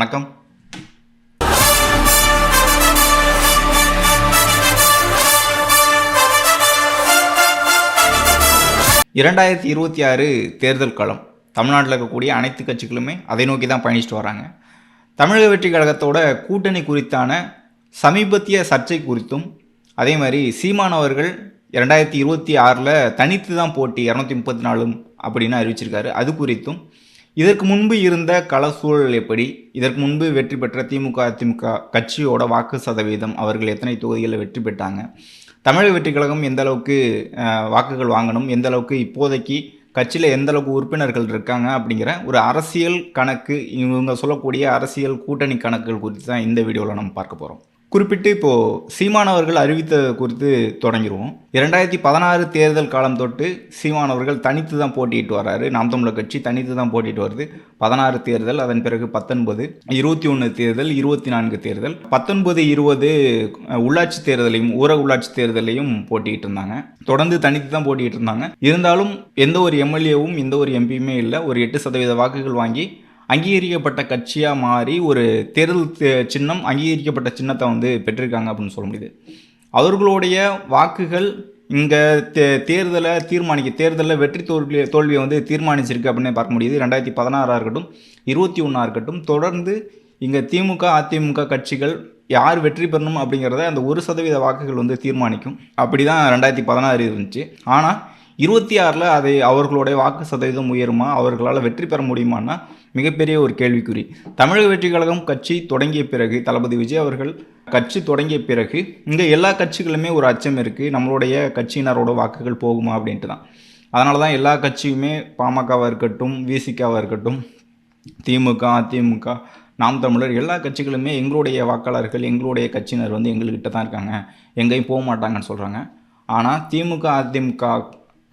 வணக்கம். 2026 தேர்தல் களம். தமிழ்நாட்டில் இருக்கக்கூடிய அனைத்து கட்சிகளுமே அதை நோக்கி தான் பயணிச்சுட்டு வராங்க. தமிழக வெற்றிக் கழகத்தோட கூட்டணி குறித்தான சமீபத்திய சர்ச்சை குறித்தும், அதே மாதிரி சீமான் அவர்கள் 2026 தனித்து தான் போட்டி 234 அப்படின்னு அறிவிச்சிருக்காரு. அது குறித்தும், இதற்கு முன்பு இருந்த கள சூழல் எப்படி, இதற்கு முன்பு வெற்றி பெற்ற திமுக அதிமுக கட்சியோட வாக்கு சதவீதம், அவர்கள் எத்தனை தொகுதிகளில் வெற்றி பெற்றாங்க, தமிழக வெற்றிக் கழகம் எந்த அளவுக்கு வாக்குகள் வாங்கணும், எந்த அளவுக்கு இப்போதைக்கு கட்சியில் எந்த அளவுக்கு உறுப்பினர்கள் இருக்காங்க அப்படிங்கிற ஒரு அரசியல் கணக்கு, இவங்க சொல்லக்கூடிய அரசியல் கூட்டணி கணக்குகள் குறித்து தான் இந்த வீடியோவில் நம்ம பார்க்க போகிறோம். குறிப்பிட்டு இப்போது சீமான் அவர்கள் அறிவித்தது குறித்து தொடங்கிடுவோம். 2016 தேர்தல் காலம் தொட்டு சீமான் அவர்கள் தனித்து தான் போட்டிட்டு வர்றாரு. நாம் தமிழர் கட்சி தனித்து தான் போட்டிட்டு வருது. 16 தேர்தல், அதன் பிறகு 19, 21 தேர்தல், 24 தேர்தல், 19, 20 உள்ளாட்சி தேர்தலையும் ஊரக உள்ளாட்சி தேர்தலையும் போட்டிட்டு இருந்தாங்க. தொடர்ந்து தனித்து தான் போட்டிட்டு இருந்தாங்க. இருந்தாலும் எந்த ஒரு எம்எல்ஏவும் எந்த ஒரு எம்பியுமே இல்லை. ஒரு 8% வாக்குகள் வாங்கி அங்கீகரிக்கப்பட்ட கட்சியாக மாறி ஒரு தேர்தல் சின்னம் அங்கீகரிக்கப்பட்ட சின்னத்தை பெற்றிருக்காங்க அப்படின்னு சொல்ல முடியுது. அவர்களுடைய வாக்குகள் இங்கே தேர்தலை தேர்தலில் வெற்றி தோல்வியை தீர்மானிச்சிருக்கு அப்படின்னு பார்க்க முடியுது. 2016 இருக்கட்டும், 21 இருக்கட்டும், தொடர்ந்து இங்கே திமுக அதிமுக கட்சிகள் யார் வெற்றி பெறணும் அப்படிங்கிறத அந்த 1% வாக்குகள் தீர்மானிக்கும். அப்படி தான் 2016 இருந்துச்சு. ஆனால் 26 அதை அவர்களுடைய வாக்கு சதவீதம் உயருமா, அவர்களால் வெற்றி பெற முடியுமான்னா மிகப்பெரிய ஒரு கேள்விக்குறி. தமிழக வெற்றிக் கழகம் கட்சி தொடங்கிய பிறகு, தளபதி விஜய் அவர்கள் கட்சி தொடங்கிய பிறகு இங்கே எல்லா கட்சிகளுமே ஒரு அச்சம் இருக்குது, நம்மளுடைய கட்சியினரோட வாக்குகள் போகுமா அப்படின்ட்டு தான். அதனால தான் எல்லா கட்சியுமே, பாமகவாக இருக்கட்டும், விசிகாவாக இருக்கட்டும், திமுக அதிமுக நாம் தமிழர், எல்லா கட்சிகளுமே எங்களுடைய வாக்காளர்கள் எங்களுடைய கட்சியினர் எங்கள்கிட்ட தான் இருக்காங்க, எங்கேயும் போக மாட்டாங்கன்னு சொல்கிறாங்க. ஆனால் திமுக அதிமுக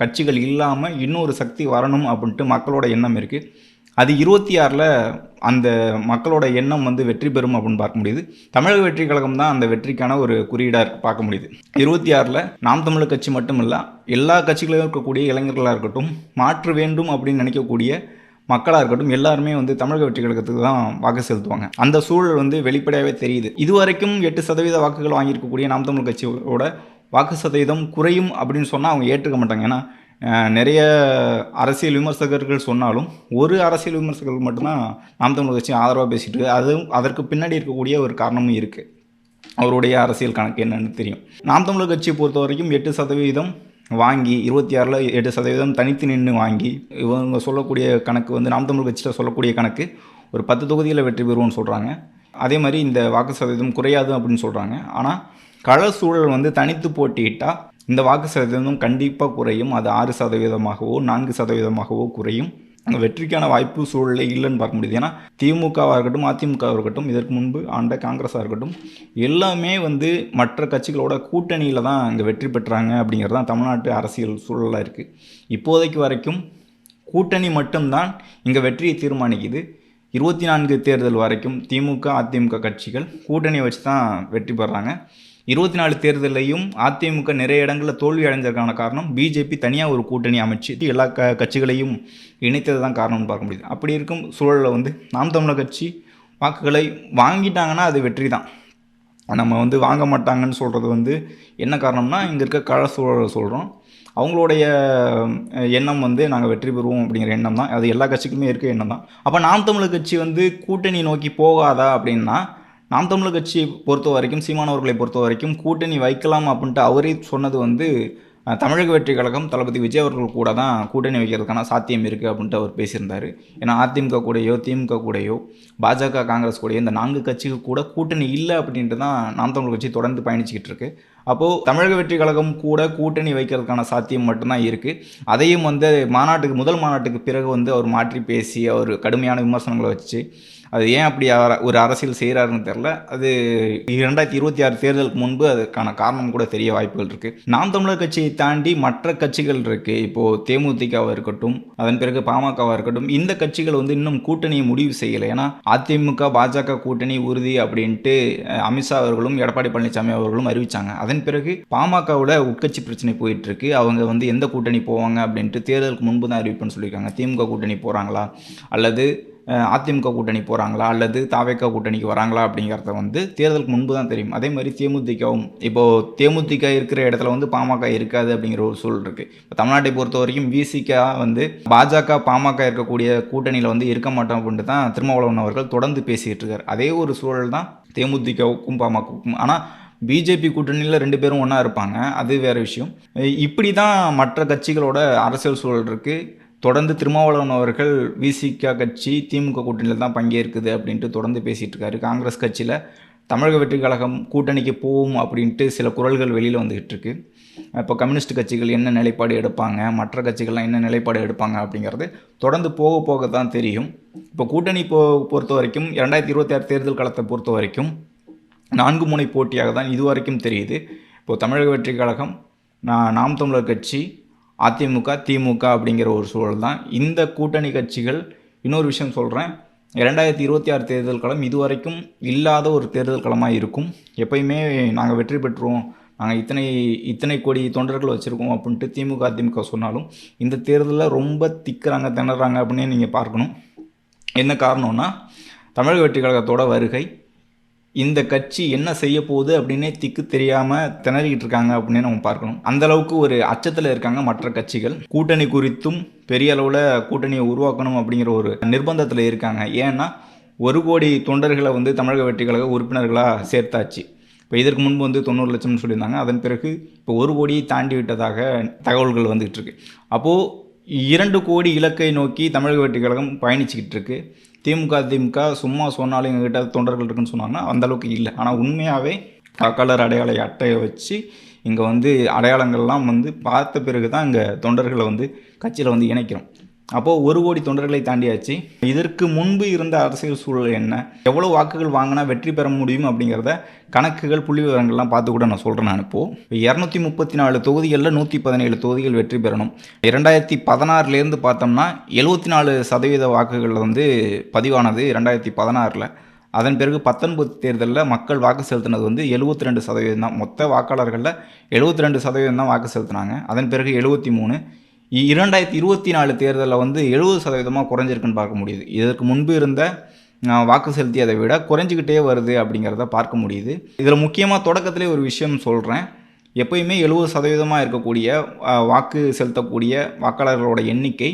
கட்சிகள் இல்லாமல் இன்னொரு சக்தி வரணும் அப்படின்ட்டு மக்களோட எண்ணம் இருக்குது. அது 26 அந்த மக்களோட எண்ணம் வெற்றி பெறும் அப்படின்னு பார்க்க முடியுது. தமிழக வெற்றி கழகம் தான் அந்த வெற்றிக்கான ஒரு குறியீடாக பார்க்க முடியுது. 26 நாம் தமிழர் கட்சி மட்டும் இல்லை, எல்லா கட்சிகளிலும் இருக்கக்கூடிய இளைஞர்களாக இருக்கட்டும், மாற்று வேண்டும் அப்படின்னு நினைக்கக்கூடிய மக்களாக இருக்கட்டும், எல்லாருமே தமிழக வெற்றி கழகத்துக்கு தான் வாக்கு செலுத்துவாங்க. அந்த சூழல் வெளிப்படையாகவே தெரியுது. இதுவரைக்கும் 8% வாக்குகள் வாங்கியிருக்கக்கூடிய நாம் தமிழர் கட்சியோட வாக்கு சதவீதம் குறையும் அப்படின்னு சொன்னால் அவங்க ஏற்றுக்க மாட்டாங்க. ஏன்னா நிறைய அரசியல் விமர்சகர்கள் சொன்னாலும் ஒரு அரசியல் விமர்சகர்கள் மட்டும்தான் நாம் தமிழர் கட்சி ஆதரவாக பேசிகிட்டு இருக்கு. அதுவும் அதற்கு பின்னாடி இருக்கக்கூடிய ஒரு காரணமும் இருக்குது. அவருடைய அரசியல் கணக்கு என்னன்னு தெரியும். நாம் தமிழர் கட்சியை பொறுத்த வரைக்கும் 8% வாங்கி 26 8% தனித்து நின்று வாங்கி, இவங்க சொல்லக்கூடிய கணக்கு நாம் தமிழர் கட்சியில் சொல்லக்கூடிய கணக்கு ஒரு 10 தொகுதியில் வெற்றி பெறுவோம்னு சொல்கிறாங்க. அதே மாதிரி இந்த வாக்கு சதவீதம் குறையாது அப்படின்னு சொல்கிறாங்க. ஆனால் கள சூழல் தனித்து போட்டியிட்டால் இந்த வாக்கு சதவீதம் கண்டிப்பாக குறையும். அது 6%, 4% குறையும். அங்கே வெற்றிக்கான வாய்ப்பு சூழலே இல்லைன்னு பார்க்க முடியுது. ஏன்னா திமுகவாக இருக்கட்டும், அதிமுகவாக இருக்கட்டும், இதற்கு முன்பு ஆண்ட காங்கிரஸாக இருக்கட்டும், எல்லாமே மற்ற கட்சிகளோட கூட்டணியில் தான் இங்கே வெற்றி பெற்றாங்க அப்படிங்கிறது தான் தமிழ்நாட்டு அரசியல் சூழலாக இருக்குது. இப்போதைக்கு வரைக்கும் கூட்டணி மட்டும்தான் இங்கே வெற்றியை தீர்மானிக்குது. 24 தேர்தல் வரைக்கும் திமுக அதிமுக கட்சிகள் கூட்டணியை வச்சு தான் வெற்றி பெறாங்க. 24 தேர்தலையும் அதிமுக நிறைய இடங்களில் தோல்வி அடைஞ்சதுக்கான காரணம் பிஜேபி தனியாக ஒரு கூட்டணி அமைச்சு எல்லா கட்சிகளையும் இணைத்தது தான் காரணம்னு பார்க்க முடியுது. அப்படி இருக்கும் சூழலில் நாம் தமிழர் கட்சி வாக்குகளை வாங்கிட்டாங்கன்னா அது வெற்றி தான். நம்ம வாங்க மாட்டாங்கன்னு சொல்கிறது என்ன காரணம்னா, இங்கே இருக்க கள சூழலை சொல்கிறோம். அவங்களுடைய எண்ணம் நாங்கள் வெற்றி பெறுவோம் அப்படிங்கிற எண்ணம் தான். அது எல்லா கட்சிக்குமே இருக்க எண்ணம் தான். அப்போ நாம் தமிழர் கட்சி கூட்டணி நோக்கி போகாதா அப்படின்னா, நாம் தமிழர் கட்சியை பொறுத்த வரைக்கும், சீமானவர்களை பொறுத்த வரைக்கும் கூட்டணி வைக்கலாம் அப்படின்ட்டு அவரே சொன்னது தமிழக வெற்றி கழகம் தளபதி விஜய் அவர்கள் கூட தான் கூட்டணி வைக்கிறதுக்கான சாத்தியம் இருக்குது அப்படின்ட்டு அவர் பேசியிருந்தார். ஏன்னா அதிமுக கூடயோ திமுக கூடயோ பாஜக காங்கிரஸ் கூடயோ இந்த 4 கட்சிகள் கூட கூட்டணி இல்லை அப்படின்ட்டு தான் நாம் தமிழர் கட்சி தொடர்ந்து பயணிச்சுக்கிட்டு இருக்கு. அப்போது தமிழக வெற்றி கழகம் கூட கூட்டணி வைக்கிறதுக்கான சாத்தியம் மட்டும்தான் இருக்குது. அதையும் முதல் மாநாட்டுக்கு பிறகு அவர் மாற்றி பேசி அவர் கடுமையான விமர்சனங்களை வச்சு அது ஏன் அப்படி ஒரு அரசியல் செய்கிறாருன்னு தெரில. அது 2026 தேர்தலுக்கு முன்பு அதுக்கான காரணம் கூட தெரிய வாய்ப்புகள் இருக்குது. நாம் தமிழர் கட்சியை தாண்டி மற்ற கட்சிகள் இருக்குது. இப்போது தேமுதிகவாக இருக்கட்டும், அதன் பிறகு பாமகவாக இருக்கட்டும், இந்த கட்சிகள் இன்னும் கூட்டணியை முடிவு செய்யலை. ஏன்னா அதிமுக பாஜக கூட்டணி உறுதி அப்படின்ட்டு அமித்ஷா அவர்களும் எடப்பாடி பழனிசாமி அவர்களும் அறிவித்தாங்க. அதன் பிறகு பாமகவோட உட்கட்சி பிரச்சனை போயிட்டுருக்கு. அவங்க எந்த கூட்டணி போவாங்க அப்படின்ட்டு தேர்தலுக்கு முன்பு தான் அறிவிப்புன்னு சொல்லியிருக்காங்க. திமுக கூட்டணி போகிறாங்களா அல்லது அதிமுக கூட்டணி போகிறாங்களா அல்லது தாவேகா கூட்டணிக்கு வராங்களா அப்படிங்கிறத வந்து தேர்தலுக்கு முன்பு தான் தெரியும். அதே மாதிரி தேமுதிகவும் இப்போது தேமுதிக இருக்கிற இடத்துல வந்து பாமக இருக்காது அப்படிங்கிற ஒரு சூழல் இருக்குது. இப்போ தமிழ்நாட்டை பொறுத்த வரைக்கும் விசிகா வந்து பாஜக பாமக இருக்கக்கூடிய கூட்டணியில் வந்து இருக்க மாட்டோம் அப்படின்ட்டு தான் திருமாவளவன் அவர்கள் தொடர்ந்து பேசிகிட்டு இருக்காரு. அதே ஒரு சூழல் தான் தேமுதிகவுக்கும் பாமகவுக்கும். ஆனால் பிஜேபி கூட்டணியில் 2 பேரும் ஒன்றா இருப்பாங்க, அது வேறு விஷயம். இப்படி தான் மற்ற கட்சிகளோட அரசியல் சூழல் இருக்குது. தொடர்ந்து திருமாவளவன் அவர்கள் விசிக கட்சி திமுக கூட்டணியில் தான் பங்கேற்குது அப்படின்ட்டு தொடர்ந்து பேசிகிட்டு இருக்காரு. காங்கிரஸ் கட்சியில் தமிழக வெற்றி கழகம் கூட்டணிக்கு போகும் அப்படின்ட்டு சில குரல்கள் வெளியில் வந்துக்கிட்டு இருக்கு. இப்போ கம்யூனிஸ்ட் கட்சிகள் என்ன நிலைப்பாடு எடுப்பாங்க, மற்ற கட்சிகள்லாம் என்ன நிலைப்பாடு எடுப்பாங்க அப்படிங்கிறது தொடர்ந்து போக போக தான் தெரியும். இப்போ கூட்டணி பொறுத்த வரைக்கும் 2026 தேர்தல் களத்தை பொறுத்த வரைக்கும் 4 முனை போட்டியாக தான் இதுவரைக்கும் தெரியுது. இப்போது தமிழக வெற்றி கழகம், நாம் தமிழர் கட்சி, அதிமுக, திமுக அப்படிங்கிற ஒரு சூழல் தான். இந்த கூட்டணி கட்சிகள், இன்னொரு விஷயம் சொல்கிறேன், 2026 தேர்தல் களம் இதுவரைக்கும் இல்லாத ஒரு தேர்தல் களமாக இருக்கும். எப்பயுமே நாங்கள் வெற்றி பெற்றுவோம், நாங்கள் இத்தனை கோடி தொண்டர்கள் வச்சுருக்கோம் அப்படின்ட்டு திமுக அதிமுக சொன்னாலும் இந்த தேர்தலில் ரொம்ப திணுறாங்க அப்படின்னு நீங்கள் பார்க்கணும். என்ன காரணம்னா, தமிழக வெற்றி கழகத்தோட வருகை, இந்த கட்சி என்ன செய்ய போகுது அப்படின்னே திக்கு தெரியாமல் திணறிக்கிட்டு இருக்காங்க அப்படின்னு நம்ம பார்க்கணும். அந்தளவுக்கு ஒரு அச்சத்தில் இருக்காங்க மற்ற கட்சிகள். கூட்டணி குறித்தும் பெரிய அளவில் கூட்டணியை உருவாக்கணும் அப்படிங்கிற ஒரு நிர்பந்தத்தில் இருக்காங்க. ஏன்னா 1 கோடி தொண்டர்களை வந்து தமிழக வெற்றி கழக உறுப்பினர்களாக சேர்த்தாச்சு. இப்போ இதற்கு முன்பு வந்து 90 லட்சம்னு சொல்லியிருந்தாங்க. அதன் பிறகு இப்போ 1 கோடியை தாண்டி விட்டதாக தகவல்கள் வந்துக்கிட்டு இருக்கு. அப்போது 2 கோடி இலக்கை நோக்கி தமிழக வெற்றி கழகம் பயணிச்சுக்கிட்டு இருக்கு. திமுக சும்மா சொன்னாலும் எங்ககிட்ட தொண்டர்கள் இருக்குன்னு சொன்னாங்கன்னா அந்தளவுக்கு இல்லை. ஆனால் உண்மையாகவே வாக்காளர் அடையாள அட்டையை வச்சு இங்கே வந்து அடையாளங்கள்லாம் வந்து பார்த்த பிறகு தான் இங்கே தொண்டர்களை வந்து கட்சியில் வந்து இணைக்கிறோம். அப்போது 1 கோடி தொண்டர்களை தாண்டியாச்சு. இதற்கு முன்பு இருந்த அரசியல் சூழல் என்ன, எவ்வளோ வாக்குகள் வாங்கினா வெற்றி பெற முடியும் அப்படிங்கிறத கணக்குகள் புள்ளி விவரங்கள்லாம் பார்த்து கூட நான் சொல்கிறேன். நான் இப்போது 234 தொகுதிகளில் 117 தொகுதிகள் வெற்றி பெறணும். 2016லேருந்து பார்த்தோம்னா 74% வாக்குகள் வந்து பதிவானது 2016. அதன் பிறகு 19 தேர்தலில் மக்கள் வாக்கு செலுத்தினது வந்து 72% தான். மொத்த வாக்காளர்களில் 72% தான் வாக்கு செலுத்தினாங்க. அதன் பிறகு 73. 2024 தேர்தலில் வந்து 70% குறைஞ்சிருக்குன்னு பார்க்க முடியுது. இதற்கு முன்பு இருந்த வாக்கு செலுத்தியதை விட குறைஞ்சிக்கிட்டே வருது அப்படிங்கிறத பார்க்க முடியுது. இதில் முக்கியமாக தொடக்கத்திலே ஒரு விஷயம் சொல்கிறேன். எப்பயுமே 70% இருக்கக்கூடிய வாக்கு செலுத்தக்கூடிய வாக்காளர்களோட எண்ணிக்கை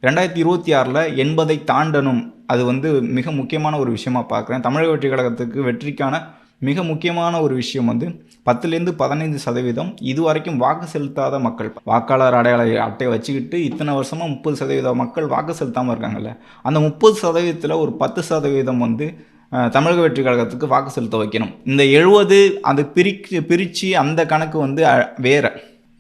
2026 80 தாண்டணும். அது வந்து மிக முக்கியமான ஒரு விஷயமாக பார்க்குறேன். தமிழக வெற்றி கழகத்துக்கு வெற்றிக்கான மிக முக்கியமான ஒரு விஷயம் வந்து 10லேருந்து 15% இதுவரைக்கும் வாக்கு செலுத்தாத மக்கள், வாக்காளர் அடையாள அட்டையை வச்சுக்கிட்டு இத்தனை வருஷமாக 30% மக்கள் வாக்கு செலுத்தாமல் இருக்காங்கல்ல, அந்த 30%ல் ஒரு 10% வந்து தமிழக வெற்றி கழகத்துக்கு வாக்கு செலுத்த வைக்கணும். இந்த 70 அது பிரித்து அந்த கணக்கு வந்து வேறு.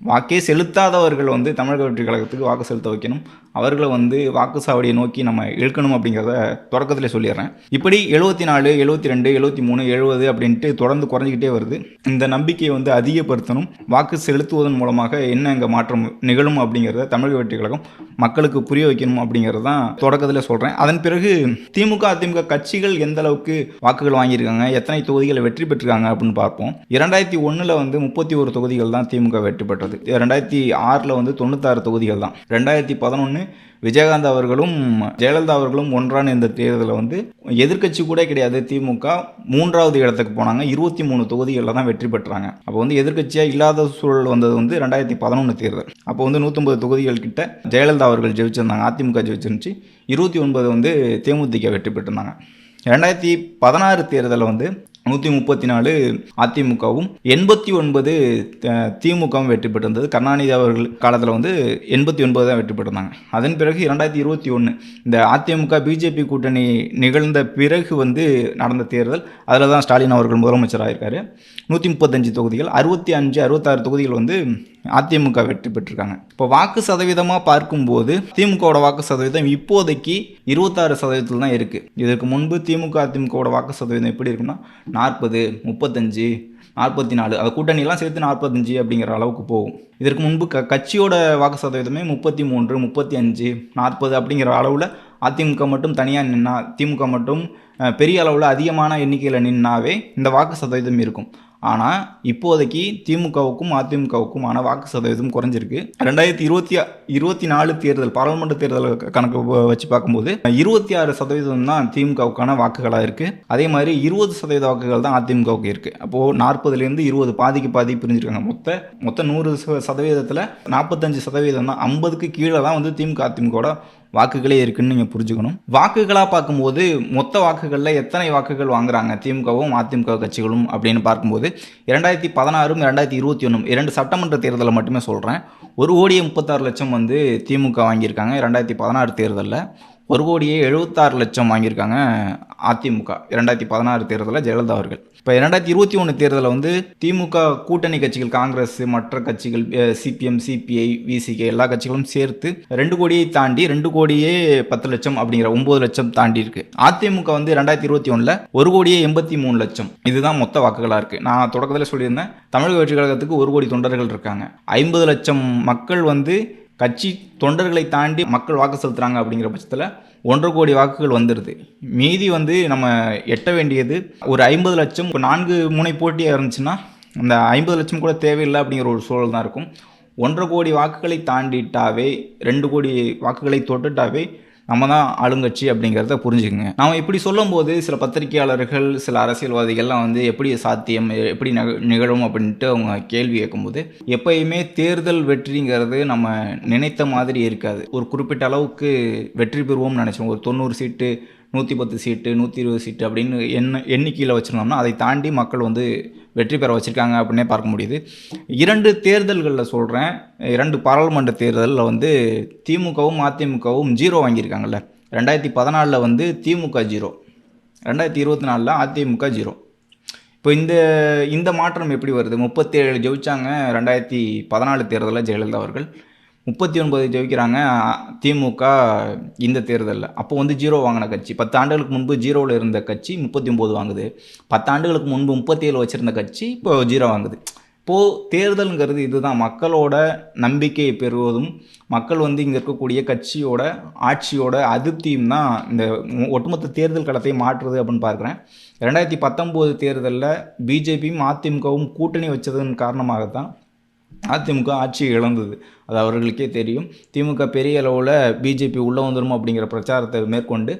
வாக்கே செலுத்தாதவர்கள் வந்து தமிழக வெற்றி கழகத்துக்கு வாக்கு செலுத்த வைக்கணும். அவர்களை வந்து வாக்குச்சாவடியை நோக்கி நம்ம இழுக்கணும் அப்படிங்கிறத தொடக்கத்தில் சொல்லிடுறேன். இப்படி 74, 72, 73, 70 அப்படின்ட்டு தொடர்ந்து குறைஞ்சிக்கிட்டே வருது. இந்த நம்பிக்கையை வந்து அதிகப்படுத்தணும். வாக்கு செலுத்துவதன் மூலமாக என்ன இங்கே மாற்றம் நிகழும் அப்படிங்கிறத தமிழக வெற்றி கழகம் மக்களுக்கு புரிய வைக்கணும் அப்படிங்கிறது தான் தொடக்கத்தில் சொல்கிறேன். அதன் பிறகு திமுக அதிமுக கட்சிகள் எந்த அளவுக்கு வாக்குகள் வாங்கியிருக்காங்க, எத்தனை தொகுதிகளை வெற்றி பெற்றிருக்காங்க அப்படின்னு பார்ப்போம். 2001 வந்து 31 தொகுதிகள் தான் திமுக வெற்றி பெற்றது. 2006 வந்து 96 தொகுதிகள் தான். 2011 விஜயகாந்த் அவர்களும் ஜெயலலிதா அவர்களும் ஒன்றான இந்த தேர்தலில் வந்து எதிர்க்கட்சி கூட கிடையாது திமுக, 3வது இடத்துக்கு போனாங்க. 23 தொகுதிகளில் தான் வெற்றி பெற்றாங்க. அப்போ வந்து எதிர்க்கட்சியாக இல்லாத சூழல் வந்தது வந்து 2011 தேர்தல். அப்போ வந்து 150 தொகுதிகள் கிட்ட ஜெயலலிதா அவர்கள் ஜெயிச்சிருந்தாங்க, அதிமுக ஜெயிச்சிருந்துச்சு. 29 வந்து தேமுதிக வெற்றி பெற்றிருந்தாங்க. 2016 தேர்தலில் வந்து 134 அதிமுகவும் 89 திமுகவும் வெற்றி பெற்றிருந்தது. கருணாநிதி அவர்கள் காலத்தில் வந்து 89 தான் வெற்றி பெற்றிருந்தாங்க. அதன் பிறகு 2021 இந்த அதிமுக பிஜேபி கூட்டணி நிகழ்ந்த பிறகு வந்து நடந்த தேர்தல், அதில் தான் ஸ்டாலின் அவர்கள் முதலமைச்சராக இருக்கார். 135 தொகுதிகள், 65, 66 தொகுதிகள் வந்து அதிமுக வெற்றி பெற்றிருக்காங்க. இப்போ வாக்கு சதவீதமாக பார்க்கும்போது திமுகவோட வாக்கு சதவீதம் இப்போதைக்கு 26% தான் இருக்குது. இதற்கு முன்பு திமுக அதிமுகவோட வாக்கு சதவீதம் எப்படி இருக்குன்னா 40, 35, 44, அது கூட்டணியெல்லாம் சேர்த்து 45 அப்படிங்கிற அளவுக்கு போகும். இதற்கு முன்பு கட்சியோட வாக்கு சதவீதமே 33, 35, 40 அப்படிங்கிற அளவில் அதிமுக மட்டும் தனியாக நின்னா, திமுக மட்டும் பெரிய அளவில் அதிகமான எண்ணிக்கையில் நின்னாவே இந்த வாக்கு சதவீதம் இருக்கும். ஆனால் இப்போதைக்கு திமுகவுக்கும் அதிமுகவுக்குமான வாக்கு சதவீதம் குறைஞ்சிருக்கு. 2024 தேர்தல், பாராளுமன்ற தேர்தல் கணக்கு வச்சு பார்க்கும்போது 26% தான் திமுகவுக்கான வாக்குகளாக இருக்குது. அதே மாதிரி 20% வாக்குகள் தான் அதிமுகவுக்கு இருக்குது. அப்போது 40லேருந்து 20 பாதிக்கு பாதி பிரிஞ்சிருக்காங்க. மொத்தம் 100%த்தில் 45% தான், 50க்கு கீழே தான் வந்து திமுக அதிமுகவோட வாக்குகளே இருக்குன்னு நீங்கள் புரிஞ்சுக்கணும். வாக்குகளாக பார்க்கும்போது மொத்த வாக்குகளில் எத்தனை வாக்குகள் வாங்குறாங்க திமுகவும் அதிமுக கட்சிகளும் அப்படின்னு பார்க்கும்போது 2016 2021 2 சட்டமன்ற தேர்தலை மட்டுமே சொல்கிறேன். 1,36,00,000 வந்து திமுக வாங்கியிருக்காங்க 2016 தேர்தலில். 1,76,00,000 வாங்கியிருக்காங்க அதிமுக 2016 தேர்தலில் ஜெயலலிதா அவர்கள். இப்போ 2021 தேர்தலில் வந்து திமுக கூட்டணி கட்சிகள், காங்கிரஸ், மற்ற கட்சிகள், சிபிஎம், சிபிஐ, விசிகே எல்லா கட்சிகளும் சேர்த்து 2 கோடியை தாண்டி 2,10,00,000 அப்படிங்கிற 9 லட்சம் தாண்டி இருக்கு. அதிமுக வந்து 2021 1,83,00,000 இதுதான் மொத்த வாக்குகளாக இருக்குது. நான் தொடக்கத்தில் சொல்லியிருந்தேன், தமிழக வெற்றி கழகத்துக்கு 1 கோடி தொண்டர்கள் இருக்காங்க. 50 லட்சம் மக்கள் வந்து கட்சி தொண்டர்களை தாண்டி மக்கள் வாக்கு செலுத்துகிறாங்க. அப்படிங்கிற பட்சத்தில் 1.5 கோடி வாக்குகள் வந்துடுது. மீதி வந்து நம்ம எட்ட வேண்டியது ஒரு 50 லட்சம். 4 முனை போட்டியாக இருந்துச்சுன்னா அந்த 50 லட்சம் கூட தேவையில்லை அப்படிங்கிற ஒரு சூழல் தான் இருக்கும். 1.5 கோடி வாக்குகளை தாண்டிட்டாவே, 2 கோடி வாக்குகளை தொட்டுட்டாவே நம்ம தான் ஆளுங்கட்சி அப்படிங்கிறத புரிஞ்சுக்குங்க. நாம் இப்படி சொல்லும்போது சில பத்திரிகையாளர்கள், சில அரசியல்வாதிகள்லாம் வந்து எப்படி சாத்தியம், எப்படி நிகழும் அப்படின்ட்டு அவங்க கேள்வி கேட்கும்போது, எப்பயுமே தேர்தல் வெற்றிங்கிறது நம்ம நினைத்த மாதிரி இருக்காது. ஒரு குறிப்பிட்ட அளவுக்கு வெற்றி பெறுவோம்னு நினச்சோம். ஒரு 90 சீட்டு, 110 சீட்டு, 120 சீட்டு அப்படின்னு எண்ணிக்கையில் வச்சுருந்தோம்னா அதை தாண்டி மக்கள் வந்து வெற்றி பெற வச்சுருக்காங்க அப்படின்னே பார்க்க முடியுது. 2 தேர்தல்களில் சொல்கிறேன், 2 பாராளுமன்ற தேர்தலில் வந்து திமுகவும் அதிமுகவும் 0 வாங்கியிருக்காங்கல்ல. 2014 வந்து திமுக 0, 2024 அதிமுக 0. இப்போ இந்த மாற்றம் எப்படி வருது? 37 ஜெயிச்சாங்க 2014 தேர்தலில் ஜெயலலிதா அவர்கள், 39 ஜெயிக்கிறாங்க திமுக இந்த தேர்தலில். அப்போ வந்து 0 வாங்கின கட்சி, 10 ஆண்டுகளுக்கு முன்பு 0வில் இருந்த கட்சி 39 வாங்குது. 10 ஆண்டுகளுக்கு முன்பு 37 வச்சுருந்த கட்சி இப்போ 0 வாங்குது. இப்போது தேர்தலுங்கிறது இதுதான், மக்களோட நம்பிக்கையை பெறுவதும், மக்கள் வந்து இங்கே இருக்கக்கூடிய கட்சியோட ஆட்சியோட அதிருப்தியும் தான் இந்த ஒட்டுமொத்த தேர்தல் களத்தை மாற்றுது அப்படின்னு பார்க்குறேன். 2019 தேர்தலில் பிஜேபியும் அதிமுகவும் கூட்டணி வச்சதன் காரணமாகத்தான் அதிமுக ஆட்சியை இழந்தது. அது அவர்களுக்கே தெரியும். திமுக பெரிய அளவில் பிஜேபி உள்ளே வந்துடும் அப்படிங்கிற பிரச்சாரத்தை மேற்கொண்டு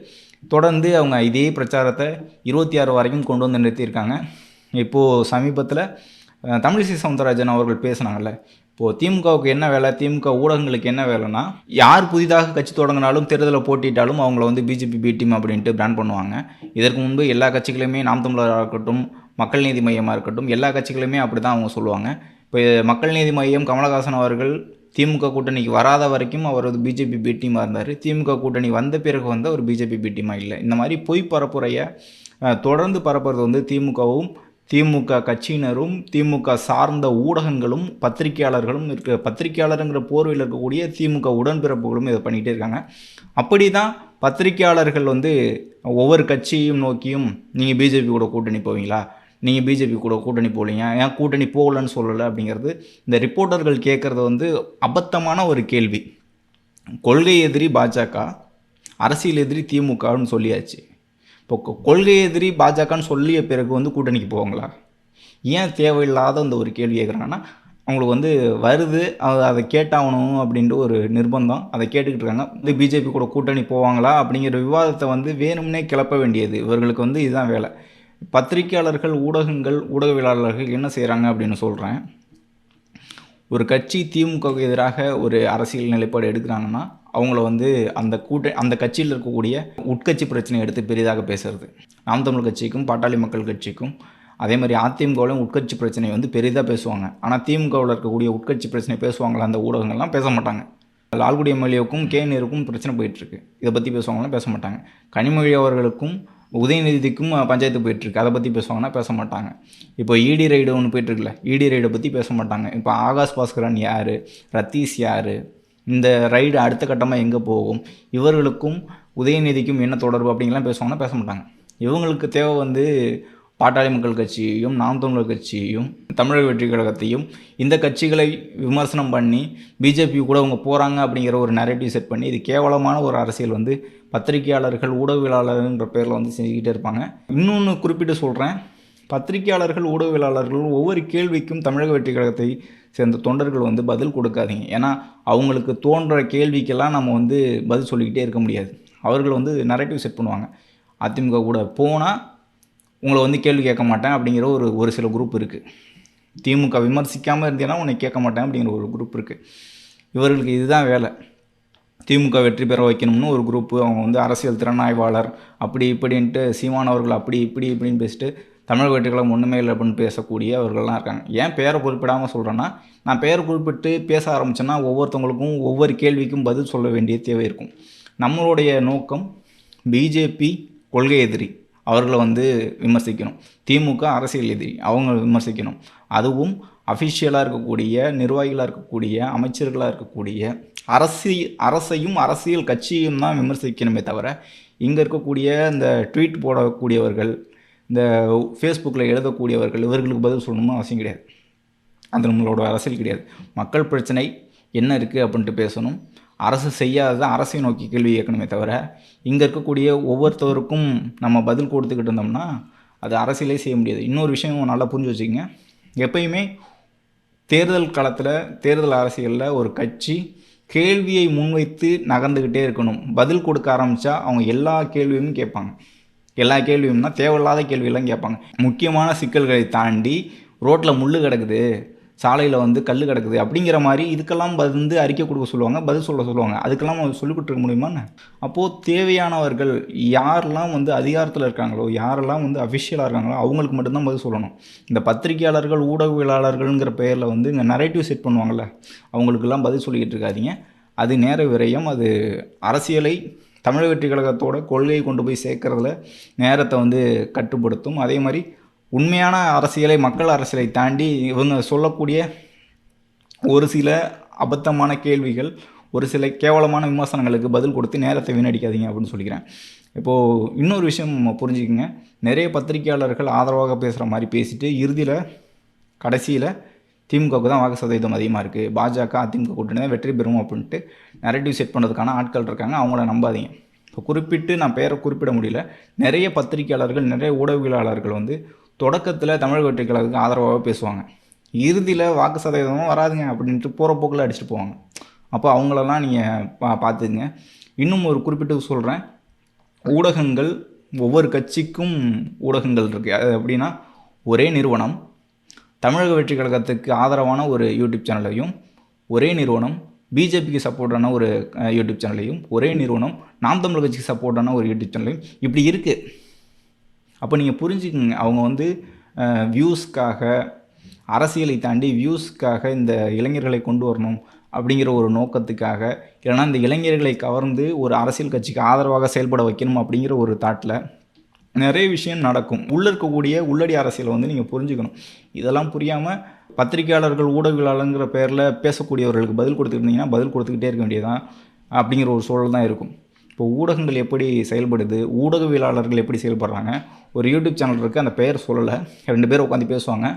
தொடர்ந்து அவங்க இதே பிரச்சாரத்தை 26 வரைக்கும் கொண்டு வந்து நிறுத்தியிருக்காங்க. இப்போது சமீபத்தில் தமிழிசை சவுந்தரராஜன் அவர்கள் பேசினாங்கல்ல, இப்போது திமுகவுக்கு என்ன வேலை, திமுக ஊடகங்களுக்கு என்ன வேலைன்னா, யார் புதிதாக கட்சி தொடங்கினாலும் தேர்தலில் போட்டிட்டாலும் அவங்கள வந்து பிஜேபி பி டீம் அப்படின்ட்டு பிராண்ட் பண்ணுவாங்க. இதற்கு முன்பு எல்லா கட்சிகளுமே, நாம் தமிழராக இருக்கட்டும், மக்கள் நீதி மையமாக இருக்கட்டும், எல்லா கட்சிகளுமே அப்படி தான் அவங்க சொல்லுவாங்க. இப்போ மக்கள் நீதி மையம் கமலஹாசன் அவர்கள் திமுக கூட்டணிக்கு வராத வரைக்கும் அவர் ஒரு பிஜேபி பி டீமாக இருந்தார். திமுக கூட்டணி வந்த பிறகு வந்து அவர் பிஜேபி பி டீமாக இல்லை. இந்த மாதிரி பொய் பரப்புரையை தொடர்ந்து பரப்புறது வந்து திமுகவும், திமுக கட்சியினரும், திமுக சார்ந்த ஊடகங்களும், பத்திரிகையாளர்களும் பத்திரிகையாளருங்கிற போர்வையில் இருக்கக்கூடிய திமுக உடன்பிறப்புகளும் இதை பண்ணிகிட்டே இருக்காங்க. அப்படி தான் பத்திரிகையாளர்கள் வந்து ஒவ்வொரு கட்சியும் நோக்கியும், நீங்கள் பிஜேபி கூட கூட்டணி போவீங்களா, நீங்கள் பிஜேபி கூட கூட்டணி போகலீங்க, ஏன் கூட்டணி போகலன்னு சொல்லலை அப்படிங்கிறது இந்த ரிப்போர்ட்டர்கள் கேட்குறது வந்து அபத்தமான ஒரு கேள்வி. கொள்கை எதிரி பாஜக, அரசியல் எதிரி திமுகன்னு சொல்லியாச்சு. இப்போ கொள்கை எதிரி பாஜகன்னு சொல்லிய பிறகு வந்து கூட்டணிக்கு போவாங்களா? ஏன் தேவையில்லாத அந்த ஒரு கேள்வி கேட்குறாங்கன்னா, அவங்களுக்கு வந்து வருது, அதை கேட்டாகணும் அப்படின்ட்டு ஒரு நிர்பந்தம், அதை கேட்டுக்கிட்டு இருக்காங்க. வந்து பிஜேபி கூட கூட்டணி போவாங்களா அப்படிங்கிற விவாதத்தை வந்து வேணும்னே கிளப்ப வேண்டியது இவர்களுக்கு வந்து இதுதான் வேலை. பத்திரிகையாளர்கள், ஊடகங்கள், ஊடகவியலாளர்கள் என்ன செய்கிறாங்க அப்படின்னு சொல்கிறேன். ஒரு கட்சி திமுகவுக்கு எதிராக ஒரு அரசியல் நிலைப்பாடு எடுக்கிறாங்கன்னா அவங்கள வந்து அந்த கட்சியில் இருக்கக்கூடிய உட்கட்சி பிரச்சனையை எடுத்து பெரிதாக பேசுறது. நாம் தமிழ் கட்சிக்கும் பாட்டாளி மக்கள் கட்சிக்கும் அதே மாதிரி அதிமுகவிலும் உட்கட்சி பிரச்சனையை வந்து பெரிதாக பேசுவாங்க. ஆனால் திமுகவில் இருக்கக்கூடிய உட்கட்சி பிரச்சனை பேசுவாங்களா அந்த ஊடகங்கள்லாம்? பேச மாட்டாங்க. லால்குடி எம்எல்ஏவுக்கும் கேஎன்ஆருக்கும் பிரச்சனை போயிட்டுருக்கு, இதை பற்றி பேசுவாங்கன்னா பேச மாட்டாங்க. கனிமொழி அவர்களுக்கும் உதயநிதிக்கும் பஞ்சாயத்து போயிட்டுருக்கு, அதை பற்றி பேசுவாங்கன்னா பேச மாட்டாங்க. இப்போ இடி ரைடு ஒன்று போயிட்டுருக்குல்ல, இடி ரைடை பற்றி பேச மாட்டாங்க. இப்போ ஆகாஷ் பாஸ்கரன் யார், ரத்தீஷ் யார், இந்த ரைடு அடுத்த கட்டமாக எங்கே போகும், இவர்களுக்கும் உதயநிதிக்கும் என்ன தொடர்பு அப்படிங்கலாம் பேசுவாங்கன்னா பேச மாட்டாங்க. இவங்களுக்கு தேவை வந்து பாட்டாளி மக்கள் கட்சியையும் நாம் தமிழர் கட்சியையும் தமிழக வெற்றி கழகத்தையும் இந்த கட்சிகளை விமர்சனம் பண்ணி பிஜேபி கூட அவங்க போகிறாங்க அப்படிங்கிற ஒரு நரேட்டிவ் செட் பண்ணி இது கேவலமான ஒரு அரசியல் வந்து பத்திரிகையாளர்கள் ஊடகவியலாளர்ன்ற பேரில் வந்து செஞ்சுக்கிட்டே இருப்பாங்க. இன்னொன்று குறிப்பிட்டு சொல்கிறேன், பத்திரிகையாளர்கள் ஊடகவியலாளர்கள் ஒவ்வொரு கேள்விக்கும் தமிழக வெற்றி கழகத்தை சேர்ந்த தொண்டர்கள் வந்து பதில் கொடுக்காதீங்க. ஏன்னா அவங்களுக்கு தோன்ற கேள்விக்கெல்லாம் நம்ம வந்து பதில் சொல்லிக்கிட்டே இருக்க முடியாது. அவர்கள் வந்து நரேட்டிவ் செட் பண்ணுவாங்க. அதிமுக கூட போனால் உங்களை வந்து கேள்வி கேட்க மாட்டேன் அப்படிங்கிற ஒரு சில குரூப் இருக்குது. திமுக விமர்சிக்காமல் இருந்தேன்னா உன்னை கேட்க மாட்டேன் அப்படிங்கிற ஒரு குரூப் இருக்குது. இவர்களுக்கு இதுதான் வேலை. திமுக வெற்றி பெற வைக்கணும்னு ஒரு குரூப்பு, அவங்க வந்து அரசியல் திறனாய்வாளர் அப்படி இப்படின்ட்டு சீமானவர்கள் அப்படி இப்படின்னு பேசிட்டு தமிழக வெற்றி கழகம் ஒன்றுமே இல்லை அப்படின்னு பேசக்கூடிய அவர்கள்லாம் இருக்காங்க. ஏன் பேரை குறிப்பிடாமல் சொல்கிறேன்னா, நான் பேரை குறிப்பிட்டு பேச ஆரம்பித்தேன்னா ஒவ்வொருத்தவங்களுக்கும் ஒவ்வொரு கேள்விக்கும் பதில் சொல்ல வேண்டிய தேவை இருக்கும். நம்மளுடைய நோக்கம் பிஜேபி கொள்கை எதிரி, அவர்களை வந்து விமர்சிக்கணும். திமுக அரசியல் எதிரி, அவங்க விமர்சிக்கணும். அதுவும் அஃபிஷியலாக இருக்கக்கூடிய நிர்வாகிகளாக இருக்கக்கூடிய அமைச்சர்களாக இருக்கக்கூடிய அரசையும் அரசியல் கட்சியும் தான் விமர்சிக்கணுமே தவிர இங்கே இருக்கக்கூடிய இந்த ட்வீட் போடக்கூடியவர்கள், இந்த ஃபேஸ்புக்கில் எழுதக்கூடியவர்கள் இவர்களுக்கு பதில் சொல்லணும்னு அவசியம் கிடையாது. அது நம்மளோட அரசியல் கிடையாது. மக்கள் பிரச்சனை என்ன இருக்குது அப்படின்ட்டு பேசணும். அரசு செய்யாத அரசை நோக்கி கேள்வி கேட்கணுமே தவிர இங்கே இருக்கக்கூடிய ஒவ்வொருத்தவருக்கும் நம்ம பதில் கொடுத்துக்கிட்டு இருந்தோம்னா அது அரசியலே செய்ய முடியாது. இன்னொரு விஷயம் நல்லா புரிஞ்சு வச்சுக்கோங்க, எப்பயுமே தேர்தல் களத்தில் தேர்தல் அரசியலில் ஒரு கட்சி கேள்வியை முன்வைத்து நகர்ந்துக்கிட்டே இருக்கணும். பதில் கொடுக்க ஆரம்பித்தா அவங்க எல்லா கேள்வியும் கேட்பாங்க. எல்லா கேள்வியும்னா தேவையில்லாத கேள்வியெல்லாம் கேட்பாங்க. முக்கியமான சிக்கல்களை தாண்டி ரோட்டில் முள் கிடக்குது, சாலையில் வந்து கல் கிடக்குது அப்படிங்கிற மாதிரி இதுக்கெல்லாம் வந்து அறிக்கை கொடுக்க சொல்லுவாங்க, பதில் சொல்லுவாங்க. அதுக்கெல்லாம் சொல்லிக் கொடுத்துருக்க முடியுமான்னு? அப்போது தேவையானவர்கள் யாரெல்லாம் வந்து அதிகாரத்தில் இருக்காங்களோ, யாரெல்லாம் வந்து அஃபிஷியலாக இருக்காங்களோ அவங்களுக்கு மட்டும்தான் பதில் சொல்லணும். இந்த பத்திரிகையாளர்கள் ஊடகவியலாளர்கள்ங்கிற பெயரில் வந்து இங்கே நரேட்டிவ் செட் பண்ணுவாங்கள்ல, அவங்களுக்கெல்லாம் பதில் சொல்லிக்கிட்டு இருக்காதீங்க. அது நேர விரயம். அது அரசியலை தமிழக வெற்றி கழகத்தோட கொள்கையை கொண்டு போய் சேர்க்கறதுல நேரத்தை வந்து கட்டுப்படுத்தும். அதே மாதிரி உண்மையான அரசியலை, மக்கள் அரசியலை தாண்டி இவங்க சொல்லக்கூடிய ஒரு சில அபத்தமான கேள்விகள், ஒரு சில கேவலமான விமர்சனங்களுக்கு பதில் கொடுத்து நேரத்தை வீணடிக்காதீங்க அப்படின்னு சொல்லிக்கிறேன். இப்போது இன்னொரு விஷயம் புரிஞ்சுக்கங்க, நிறைய பத்திரிகையாளர்கள் ஆதரவாக பேசுகிற மாதிரி பேசிட்டு இறுதியில் கடைசியில் திமுகவுக்கு தான் வாக்கு சதவீதம் அதிகமாக இருக்குது, பாஜக அதிமுக கூட்டணி தான் வெற்றி பெறும் அப்படின்ட்டு நரேட்டிவ் செட் பண்ணுறதுக்கான ஆட்கள் இருக்காங்க. அவங்கள நம்பாதீங்க. இப்போ குறிப்பிட்டு நான் பேரை குறிப்பிட முடியல, நிறைய பத்திரிகையாளர்கள் நிறைய ஊடகவியலாளர்கள் வந்து தொடக்கத்தில் தமிழக வெற்றி கழகத்துக்கு ஆதரவாக பேசுவாங்க, இறுதியில் வாக்கு சதவீதமும் வராதுங்க அப்படின்ட்டு போகிற போக்கில் அடிச்சுட்டு போவாங்க. அப்போ அவங்களெல்லாம் நீங்கள் பார்த்துக்குங்க. இன்னும் ஒரு குறிப்பிட்டு சொல்கிறேன், ஊடகங்கள் ஒவ்வொரு கட்சிக்கும் ஊடகங்கள் இருக்குது. அது எப்படின்னா, ஒரே நிறுவனம் தமிழக வெற்றி கழகத்துக்கு ஆதரவான ஒரு யூடியூப் சேனலையும், ஒரே நிறுவனம் பிஜேபிக்கு சப்போர்ட்டான ஒரு யூடியூப் சேனலையும், ஒரே நிறுவனம் நாம் தமிழர் கட்சிக்கு சப்போர்ட்டான ஒரு யூடியூப் சேனலையும் இப்படி இருக்குது. அப்போ நீங்கள் புரிஞ்சுக்குங்க, அவங்க வந்து வியூஸ்க்காக, அரசியலை தாண்டி வியூஸ்க்காக இந்த இளைஞர்களை கொண்டு வரணும் அப்படிங்கிற ஒரு நோக்கத்துக்காக, இல்லைனா இந்த இளைஞர்களை கவர்ந்து ஒரு அரசியல் கட்சிக்கு ஆதரவாக செயல்பட வைக்கணும் அப்படிங்கிற ஒரு தாட்டில் நிறைய விஷயம் நடக்கும். உள்ளே இருக்கக்கூடிய உள்ளடி அரசியலை வந்து நீங்கள் புரிஞ்சுக்கணும். இதெல்லாம் புரியாமல் பத்திரிகையாளர்கள் ஊடகவியலாளருங்கிற பேரில் பேசக்கூடியவர்களுக்கு பதில் கொடுத்துக்கிட்டிங்கன்னா பதில் கொடுத்துக்கிட்டே இருக்க வேண்டியதான் அப்படிங்கிற ஒரு சூழல் தான் இருக்கும். இப்போ ஊடகங்கள் எப்படி செயல்படுது, ஊடகவியலாளர்கள் எப்படி செயல்படுறாங்க, ஒரு யூடியூப் சேனல் இருக்குது, அந்த பெயர் சொல்லலை, 2 பேர் உட்காந்து பேசுவாங்க.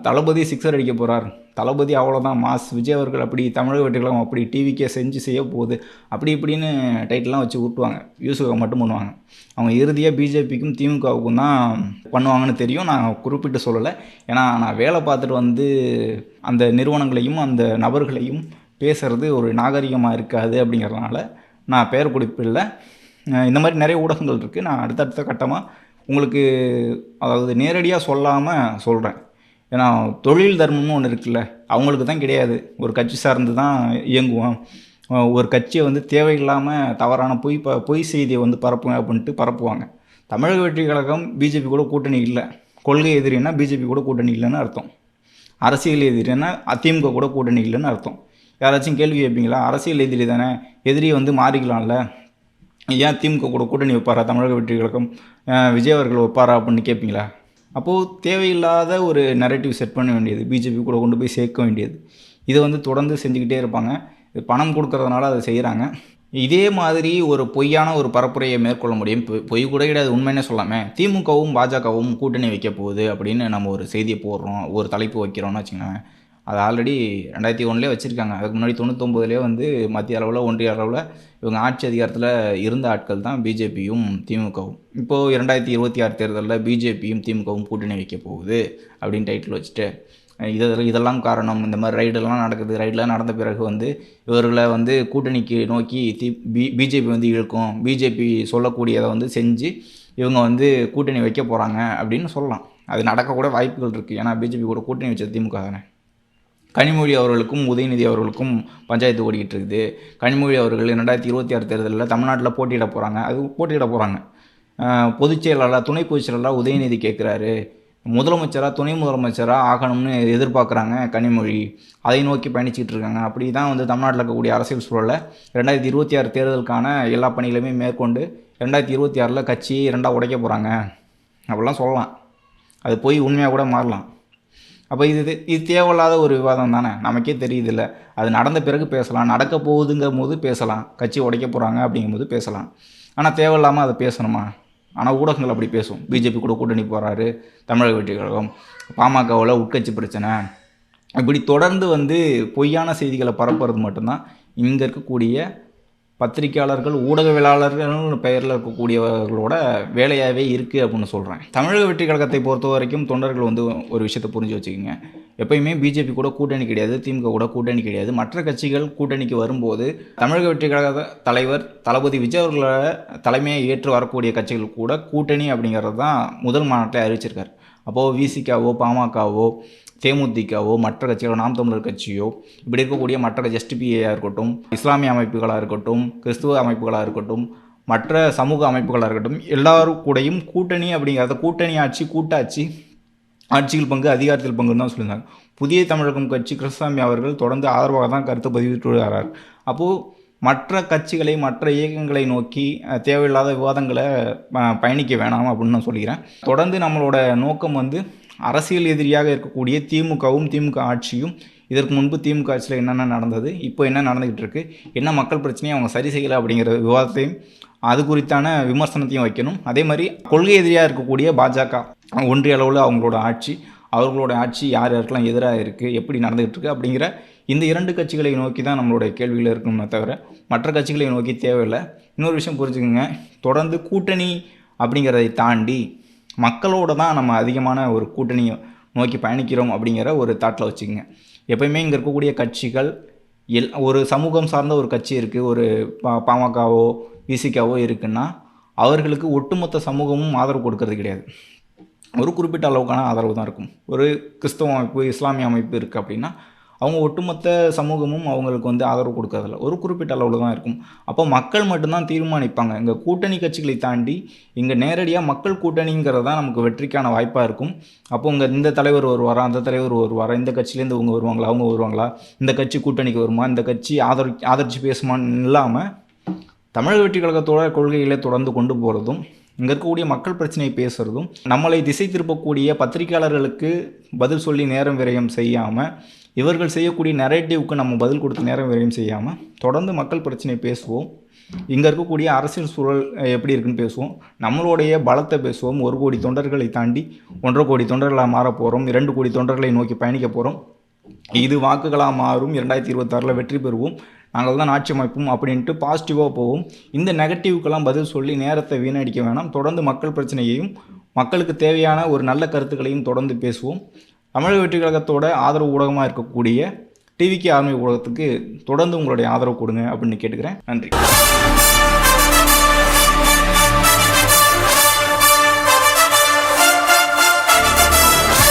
தளபதி சிக்ஸர் அடிக்க போகிறார், தளபதி அவ்வளோதான் மாஸ், விஜய் அவர்கள் அப்படி, தமிழக வெற்றி கழகம் அப்படி, டிவிக்கே செய்ய போகுது அப்படி இப்படின்னு டைட்டிலாம் வச்சு ஊட்டுவாங்க, வியூஸுக்காக மட்டும் பண்ணுவாங்க. அவங்க இறுதியாக பிஜேபிக்கும் திமுகவுக்கும் தான் பண்ணுவாங்கன்னு தெரியும். நான் குறிப்பிட்டு சொல்லலை, ஏன்னா நான் வேலை பார்த்துட்டு வந்து அந்த நிறுவனங்களையும் அந்த நபர்களையும் பேசுகிறது ஒரு நாகரிகமாக இருக்காது அப்படிங்கிறதுனால நான் பெயர் குறிப்பிடலை. இந்த மாதிரி நிறைய ஊடகங்கள் இருக்குது. நான் அடுத்தடுத்த கட்டமாக உங்களுக்கு அதாவது நேரடியாக சொல்லாமல் சொல்கிறேன். ஏன்னா தொழில் தர்மம்னு ஒன்று இருக்குல்ல, அவங்களுக்கு தான் கிடையாது. ஒரு கட்சி சார்ந்து தான் இயங்குவோம். ஒரு கட்சியை வந்து தேவையில்லாமல் தவறான பொய் செய்தியை வந்து பரப்புவேன் அப்படின்ட்டு பரப்புவாங்க. தமிழக வெற்றி கழகம் பிஜேபி கூட கூட்டணி இல்லை, கொள்கை எதிரின்னா பிஜேபி கூட கூட்டணி இல்லைன்னு அர்த்தம். அரசியல் எதிரின்னா அதிமுக கூட கூட்டணி இல்லைன்னு அர்த்தம். யாராச்சும் கேள்வி கேட்பீங்களா? அரசியல் எதிரி தானே, எதிரியை வந்து மாறிக்கலாம்ல, ஏன் திமுக கூட கூட்டணி வைப்பாரா தமிழக வெற்றி கழகம், விஜய் அவர்கள் வைப்பாரா அப்படின்னு கேட்பீங்களா? அப்போது தேவையில்லாத ஒரு நரேட்டிவ் செட் பண்ண வேண்டியது, பிஜேபி கூட கொண்டு போய் சேர்க்க வேண்டியது, இதை வந்து தொடர்ந்து செஞ்சுக்கிட்டே இருப்பாங்க. இது பணம் கொடுக்கறதுனால அதை செய்கிறாங்க. இதே மாதிரி ஒரு பொய்யான ஒரு பரப்புரையை மேற்கொள்ள முடியும். பொய் கூட கிடையாது, உண்மைன்னே சொல்லாமே. திமுகவும் பாஜகவும் கூட்டணி வைக்க போகுது அப்படின்னு நம்ம ஒரு செய்தியை போடுறோம், ஒரு தலைப்பு வைக்கிறோம்னு வச்சுக்கோங்களேன். அது ஆல்ரெடி 2001 வச்சுருக்காங்க. அதுக்கு முன்னாடி 99 வந்து மத்திய அளவில், ஒன்றிய அளவில் இவங்க ஆட்சி அதிகாரத்தில் இருந்த ஆட்கள் தான் பிஜேபியும் திமுகவும். இப்போது 2026 தேர்தலில் பிஜேபியும் திமுகவும் கூட்டணி வைக்க போகுது அப்படின்னு டைட்டில் வச்சுட்டு இதெல்லாம் காரணம், இந்த மாதிரி ரைடெல்லாம் நடக்குது, ரைடெலாம் நடந்த பிறகு வந்து இவர்களை வந்து கூட்டணிக்கு நோக்கி பிஜேபி வந்து இழுக்கும், பிஜேபி சொல்லக்கூடியதை வந்து செஞ்சு இவங்க வந்து கூட்டணி வைக்க போகிறாங்க அப்படின்னு சொல்லலாம். அது நடக்கக்கூட வாய்ப்புகள் இருக்குது. ஏன்னா பிஜேபி கூட கூட்டணி வச்சது திமுக தானே. கனிமொழி அவர்களுக்கும் உதயநிதி அவர்களுக்கும் பஞ்சாயத்து ஓடிக்கிட்டு இருக்குது. கனிமொழி அவர்கள் 2026 தேர்தலில் தமிழ்நாட்டில் போட்டியிட போகிறாங்க. அது போட்டியிட போகிறாங்க. பொதுச் செயலாளர், துணை பொதுச் செயலாளர் உதயநிதி கேட்குறாரு, முதலமைச்சராக துணை முதலமைச்சராக ஆகணும்னு எதிர்பார்க்குறாங்க கனிமொழி. அதை நோக்கி பயணிச்சிட்டு இருக்காங்க. அப்படி தான் வந்து தமிழ்நாட்டில் இருக்கக்கூடிய அரசியல் சூழலை 2026 தேர்தலுக்கான எல்லா பணிகளையுமே மேற்கொண்டு 2026 கட்சியை 2ஆக உடைக்க போகிறாங்க அப்படிலாம் சொல்லலாம். அது போய் உண்மையாக கூட மாறலாம். அப்போ இது தேவையில்லாத ஒரு விவாதம் தானே, நமக்கே தெரியுதில்ல. அது நடந்த பிறகு பேசலாம், நடக்க போகுதுங்கும் போது பேசலாம், கட்சி உடைக்க போகிறாங்க அப்படிங்கும்போது பேசலாம். ஆனால் தேவையில்லாமல் அதை பேசணுமா? ஆனால் ஊடகங்கள் அப்படி பேசும். பிஜேபி கூட கூட்டணி போகிறாரு, தமிழக வெற்றி கழகம், பாமகவில் உட்கட்சி பிரச்சனை, இப்படி தொடர்ந்து வந்து பொய்யான செய்திகளை பரப்புறது மட்டும்தான் இங்கே இருக்கக்கூடிய பத்திரிகையாளர்கள், ஊடகவியலாளர்கள் பெயரில் இருக்கக்கூடியவர்களோட வேலையாகவே இருக்குது அப்படின்னு சொல்கிறேன். தமிழக வெற்றி கழகத்தை பொறுத்த வரைக்கும் தொண்டர்கள் வந்து ஒரு விஷயத்தை புரிஞ்சு வச்சுக்கோங்க. எப்பயுமே பிஜேபி கூட கூட்டணி கிடையாது, திமுக கூட கூட்டணி கிடையாது. மற்ற கட்சிகள் கூட்டணிக்கு வரும்போது தமிழக வெற்றி கழக தலைவர் தளபதி விஜய் அவர்களை தலைமையை ஏற்று வரக்கூடிய கட்சிகள் கூட கூட்டணி அப்படிங்கிறது தான் முதல் மாநாட்டில் அறிவிச்சிருக்காரு. அப்போது விசிகாவோ, பாமகவோ, தேமுதிகவோ, மற்ற கட்சிகளோ, நாம் தமிழர் கட்சியோ, இப்படி இருக்கக்கூடிய மற்ற எஸ்டிபிஐயாக இருக்கட்டும், இஸ்லாமிய அமைப்புகளாக இருக்கட்டும், கிறிஸ்துவ அமைப்புகளாக இருக்கட்டும், மற்ற சமூக அமைப்புகளாக இருக்கட்டும், எல்லாரும் கூடையும் கூட்டணி அப்படிங்கிறத கூட்டணி ஆட்சி, கூட்டாட்சி, ஆட்சியில் பங்கு, அதிகாரத்தில் பங்குன்னு தான் சொல்லியிருந்தாங்க. புதிய தமிழகம் கட்சி கிருஷ்ணசாமி அவர்கள் தொடர்ந்து ஆதரவாக தான் கருத்து பதிவிட்டு வருகிறார். அப்போது மற்ற கட்சிகளை, மற்ற இயக்கங்களை நோக்கி தேவையில்லாத விவாதங்களை பயணிக்க வேணாம் அப்படின்னு நான் சொல்லிக்கிறேன். தொடர்ந்து நம்மளோட நோக்கம் வந்து அரசியல் எதிரியாக இருக்கக்கூடிய திமுகவும், திமுக ஆட்சியும், இதற்கு முன்பு திமுக ஆட்சியில் என்னென்ன நடந்தது, இப்போ என்ன நடந்துக்கிட்டு இருக்குது, என்ன மக்கள் பிரச்சனையை அவங்க சரி செய்யலை அப்படிங்கிற விவாதத்தையும், அது குறித்தான விமர்சனத்தையும் வைக்கணும். அதே மாதிரி கொள்கை எதிரியாக இருக்கக்கூடிய பாஜக, ஒன்றிய அளவில் அவங்களோட ஆட்சி, அவர்களோட ஆட்சி யார் யாருக்கெல்லாம் எதிராக இருக்குது, எப்படி நடந்துகிட்டு இருக்குது அப்படிங்கிற இந்த 2 கட்சிகளை நோக்கி தான் நம்மளுடைய கேள்விகள் இருக்கணுமே தவிர மற்ற கட்சிகளை நோக்கி தேவையில்லை. இன்னொரு விஷயம் புரிஞ்சுக்கோங்க, தொடர்ந்து கூட்டணி அப்படிங்கிறதை தாண்டி மக்களோடு தான் நம்ம அதிகமான ஒரு கூட்டணியை நோக்கி பயணிக்கிறோம் அப்படிங்கிற ஒரு தாட்டில் வச்சுக்கோங்க. எப்போயுமே இங்கே இருக்கக்கூடிய கட்சிகள் ஒரு சமூகம் சார்ந்த ஒரு கட்சி இருக்குது, ஒரு பாமகவோ விசிகாவோ இருக்குன்னா அவர்களுக்கு ஒட்டுமொத்த சமூகமும் ஆதரவு கொடுக்கறது கிடையாது. ஒரு குறிப்பிட்ட அளவுக்கான ஆதரவு தான் இருக்கும். ஒரு கிறிஸ்தவ அமைப்பு, இஸ்லாமிய அமைப்பு இருக்குது அப்படின்னா அவங்க ஒட்டுமொத்த சமூகமும் அவங்களுக்கு வந்து ஆதரவு கொடுக்கறதில்ல, ஒரு குறிப்பிட்ட அளவில் தான் இருக்கும். அப்போ மக்கள் மட்டும்தான் தீர்மானிப்பாங்க. இங்கே கூட்டணி கட்சிகளை தாண்டி இங்கே நேரடியாக மக்கள் கூட்டணிங்கிறது தான் நமக்கு வெற்றிக்கான வாய்ப்பாக இருக்கும். அப்போ இங்கே இந்த தலைவர் வருவாரா, அந்த தலைவர் வருவாரா, இந்த கட்சியிலேருந்து இவங்க வருவாங்களா, அவங்க வருவாங்களா, இந்த கட்சி கூட்டணிக்கு வருமா, இந்த கட்சி ஆதரிச்சு பேசுமான்னு இல்லாமல் தமிழக வெற்றி கழகத்தோட கொள்கைகளை தொடர்ந்து கொண்டு போகிறதும், இங்கே இருக்கக்கூடிய மக்கள் பிரச்சனையை பேசுகிறதும், நம்மளை திசை திருப்பக்கூடிய பத்திரிகையாளர்களுக்கு பதில் சொல்லி நேரம் விரயம் செய்யாமல், இவர்கள் செய்யக்கூடிய நரேட்டிவ்க்கு நம்ம பதில் கொடுத்து நேரம் விரயம் செய்யாமல் தொடர்ந்து மக்கள் பிரச்சனையை பேசுவோம். இங்கே இருக்கக்கூடிய அரசியல் சூழல் எப்படி இருக்குன்னு பேசுவோம், நம்மளுடைய பலத்தை பேசுவோம். 1 கோடி தொண்டர்களை தாண்டி 1.5 கோடி தொண்டர்களாக மாற போகிறோம், 2 கோடி தொண்டர்களை நோக்கி பயணிக்க போகிறோம். இது வாக்குகளாக மாறும், 2026 வெற்றி பெறுவோம், நாங்கள் தான் ஆட்சி அமைப்போம் அப்படின்ட்டு பாசிட்டிவாக போவோம். இந்த நெகட்டிவ்க்கெல்லாம் பதில் சொல்லி நேரத்தை வீணடிக்க வேணாம். தொடர்ந்து மக்கள் பிரச்சனையையும், மக்களுக்கு தேவையான ஒரு நல்ல கருத்துக்களையும் தொடர்ந்து பேசுவோம். தமிழக வெற்றி கழகத்தோட ஆதரவு ஊடகமாக இருக்கக்கூடிய டிவிகே ஆர்மி ஊடகத்துக்கு தொடர்ந்து உங்களுடைய ஆதரவு கொடுங்க அப்படின்னு கேட்டுக்கிறேன். நன்றி.